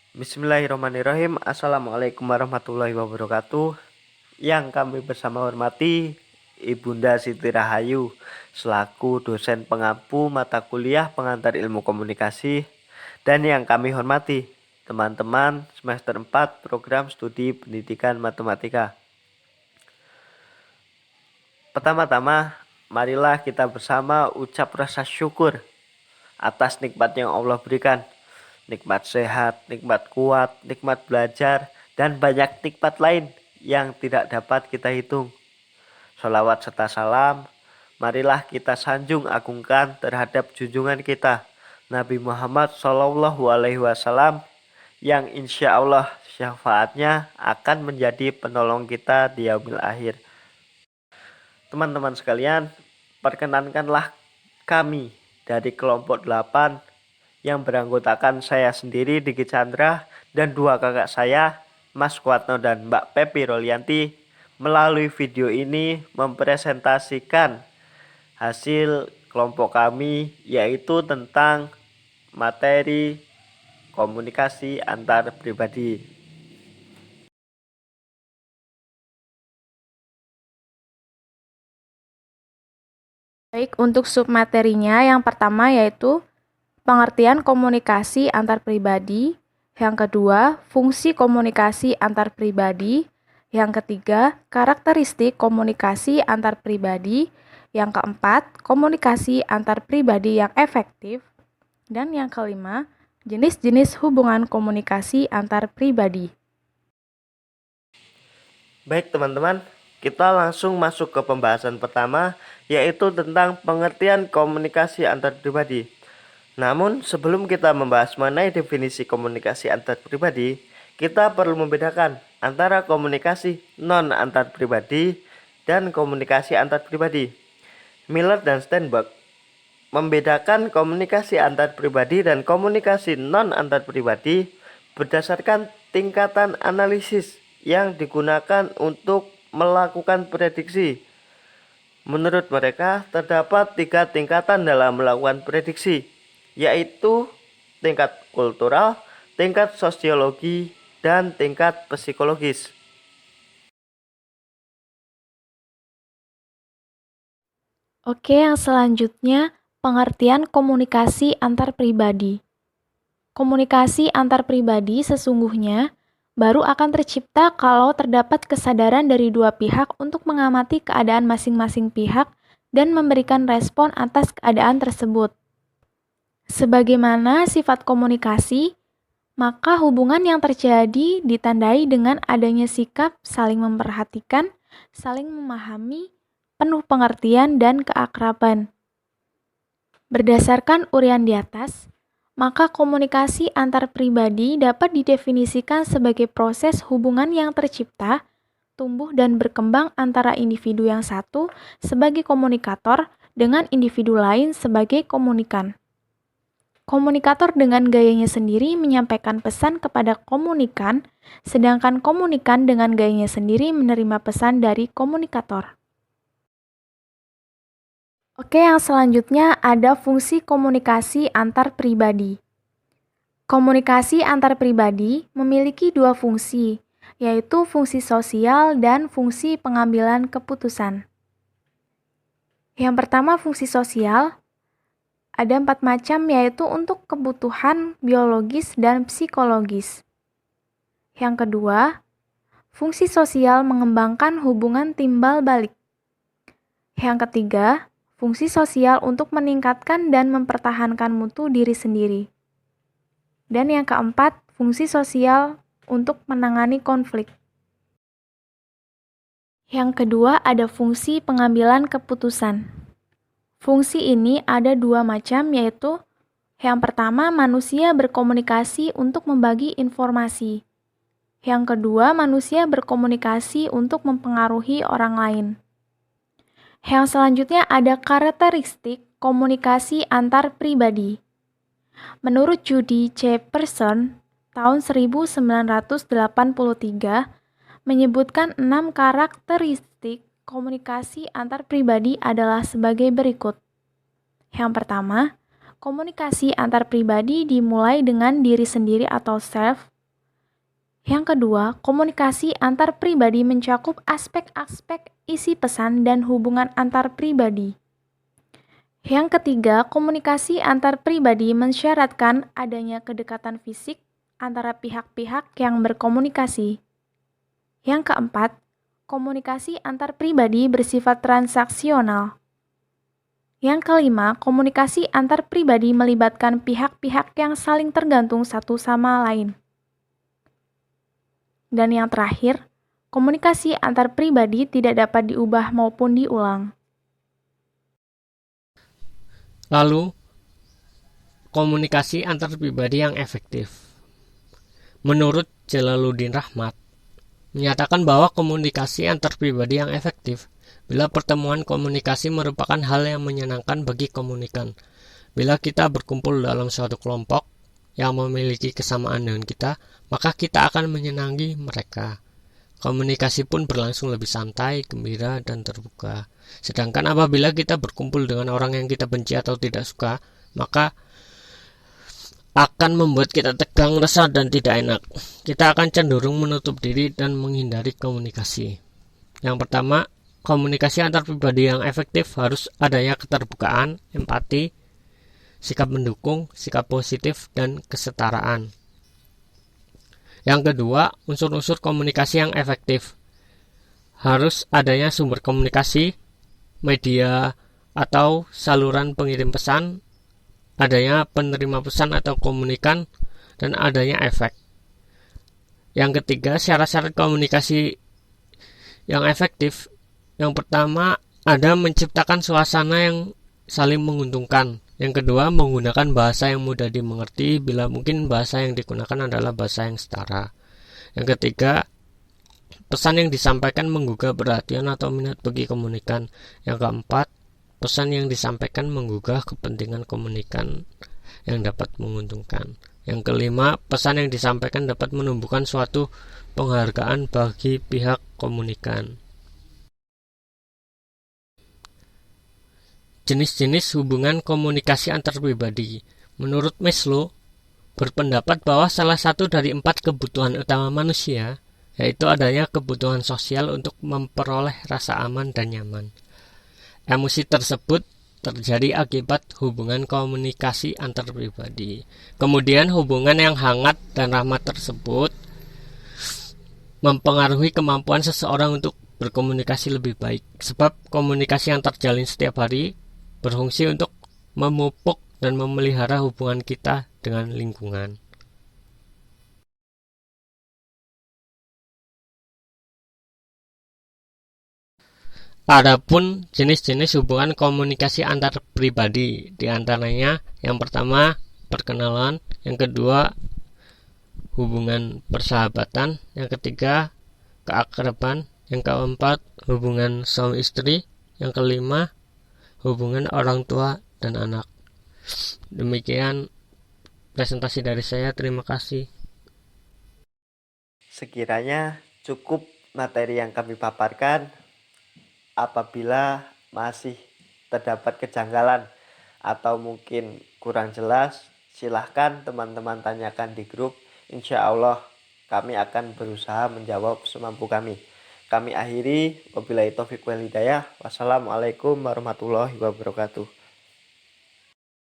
Bismillahirrahmanirrahim. Assalamualaikum warahmatullahi wabarakatuh. Yang kami bersama hormati Ibunda Siti Rahayu selaku dosen pengampu mata kuliah pengantar ilmu komunikasi, dan yang kami hormati teman-teman semester 4 program studi pendidikan matematika. Pertama-tama, marilah kita bersama ucap rasa syukur atas nikmat yang Allah berikan. Nikmat sehat, nikmat kuat, nikmat belajar, dan banyak nikmat lain yang tidak dapat kita hitung. Sholawat serta salam, marilah kita sanjung agungkan terhadap junjungan kita, Nabi Muhammad SAW, yang insya Allah syafaatnya akan menjadi penolong kita di yaumil akhir. Teman-teman sekalian, perkenankanlah kami dari kelompok 8 yang beranggotakan saya sendiri, Diki Chandra, dan dua kakak saya, Mas Kuatno dan Mbak Pepi Rolianti, melalui video ini mempresentasikan hasil kelompok kami, yaitu tentang materi komunikasi antar pribadi. Baik, untuk submaterinya yang pertama yaitu pengertian komunikasi antar pribadi, yang kedua, fungsi komunikasi antar pribadi, yang ketiga, karakteristik komunikasi antar pribadi, yang keempat, komunikasi antar pribadi yang efektif, dan yang kelima, jenis-jenis hubungan komunikasi antar pribadi. Baik teman-teman, kita langsung masuk ke pembahasan pertama, yaitu tentang pengertian komunikasi antar pribadi. Namun sebelum kita membahas mengenai definisi komunikasi antar pribadi, kita perlu membedakan antara komunikasi non antar pribadi dan komunikasi antar pribadi. Miller dan Steinberg membedakan komunikasi antar pribadi dan komunikasi non antar pribadi berdasarkan tingkatan analisis yang digunakan untuk melakukan prediksi. Menurut mereka, terdapat 3 tingkatan dalam melakukan prediksi, yaitu tingkat kultural, tingkat sosiologi, dan tingkat psikologis. Oke, yang selanjutnya pengertian komunikasi antar pribadi. Komunikasi antar pribadi sesungguhnya baru akan tercipta kalau terdapat kesadaran dari dua pihak untuk mengamati keadaan masing-masing pihak dan memberikan respon atas keadaan tersebut. Sebagaimana sifat komunikasi, maka hubungan yang terjadi ditandai dengan adanya sikap saling memperhatikan, saling memahami, penuh pengertian dan keakraban. Berdasarkan uraian di atas, maka komunikasi antar pribadi dapat didefinisikan sebagai proses hubungan yang tercipta, tumbuh dan berkembang antara individu yang satu sebagai komunikator dengan individu lain sebagai komunikan. Komunikator dengan gayanya sendiri menyampaikan pesan kepada komunikan, sedangkan komunikan dengan gayanya sendiri menerima pesan dari komunikator. Oke, yang selanjutnya ada fungsi komunikasi antar pribadi. Komunikasi antar pribadi memiliki dua fungsi, yaitu fungsi sosial dan fungsi pengambilan keputusan. Yang pertama, fungsi sosial. Ada 4 macam, yaitu untuk kebutuhan biologis dan psikologis. Yang kedua, fungsi sosial mengembangkan hubungan timbal balik. Yang ketiga, fungsi sosial untuk meningkatkan dan mempertahankan mutu diri sendiri. Dan yang keempat, fungsi sosial untuk menangani konflik. Yang kedua, ada fungsi pengambilan keputusan. Fungsi ini ada 2 macam, yaitu yang pertama, manusia berkomunikasi untuk membagi informasi. Yang kedua, manusia berkomunikasi untuk mempengaruhi orang lain. Yang selanjutnya ada karakteristik komunikasi antar pribadi. Menurut Judy C. Person, tahun 1983, menyebutkan 6 karakteristik komunikasi antar pribadi adalah sebagai berikut. Yang pertama, komunikasi antar pribadi dimulai dengan diri sendiri atau self, Yang kedua, komunikasi antar pribadi mencakup aspek-aspek isi pesan dan hubungan antar pribadi. Yang ketiga, komunikasi antar pribadi mensyaratkan adanya kedekatan fisik antara pihak-pihak yang berkomunikasi. Yang keempat, komunikasi antar pribadi bersifat transaksional. Yang kelima, komunikasi antar pribadi melibatkan pihak-pihak yang saling tergantung satu sama lain. Dan yang terakhir, komunikasi antar pribadi tidak dapat diubah maupun diulang. Lalu, komunikasi antar pribadi yang efektif. Menurut Jalaluddin Rahmat, menyatakan bahwa komunikasi antar pribadi yang efektif bila pertemuan komunikasi merupakan hal yang menyenangkan bagi komunikan. Bila kita berkumpul dalam suatu kelompok yang memiliki kesamaan dengan kita, maka kita akan menyenangi mereka. Komunikasi pun berlangsung lebih santai, gembira, dan terbuka. Sedangkan apabila kita berkumpul dengan orang yang kita benci atau tidak suka, maka akan membuat kita tegang, resah, dan tidak enak. Kita akan cenderung menutup diri dan menghindari komunikasi. Yang pertama, komunikasi antar pribadi yang efektif harus adanya keterbukaan, empati, sikap mendukung, sikap positif, dan kesetaraan. Yang kedua, unsur-unsur komunikasi yang efektif. Harus adanya sumber komunikasi, media atau saluran pengirim pesan, adanya penerima pesan atau komunikan, dan adanya efek. Yang ketiga, syarat-syarat komunikasi yang efektif. Yang pertama, ada menciptakan suasana yang saling menguntungkan. Yang kedua, menggunakan bahasa yang mudah dimengerti bila mungkin bahasa yang digunakan adalah bahasa yang setara. Yang ketiga, pesan yang disampaikan menggugah perhatian atau minat bagi komunikan. Yang keempat, pesan yang disampaikan menggugah kepentingan komunikan yang dapat menguntungkan. Yang kelima, pesan yang disampaikan dapat menumbuhkan suatu penghargaan bagi pihak komunikan. Jenis-jenis hubungan komunikasi antar pribadi. Menurut Maslow, berpendapat bahwa salah satu dari 4 kebutuhan utama manusia, yaitu adanya kebutuhan sosial untuk memperoleh rasa aman dan nyaman. Emosi tersebut terjadi akibat hubungan komunikasi antar pribadi. Kemudian hubungan yang hangat dan rahmat tersebut mempengaruhi kemampuan seseorang untuk berkomunikasi lebih baik. Sebab komunikasi yang terjalin setiap hari berfungsi untuk memupuk dan memelihara hubungan kita dengan lingkungan. Adapun jenis-jenis hubungan komunikasi antar pribadi, diantaranya yang pertama perkenalan, yang kedua hubungan persahabatan, yang ketiga keakraban, yang keempat hubungan suami istri, yang kelima hubungan orang tua dan anak. Demikian presentasi dari saya, terima kasih. Sekiranya cukup materi yang kami paparkan. Apabila masih terdapat kejanggalan atau mungkin kurang jelas, silahkan teman-teman tanyakan di grup. Insya Allah kami akan berusaha menjawab semampu kami. Kami akhiri, wabillahi taufiq wal hidayah. Wassalamualaikum warahmatullahi wabarakatuh.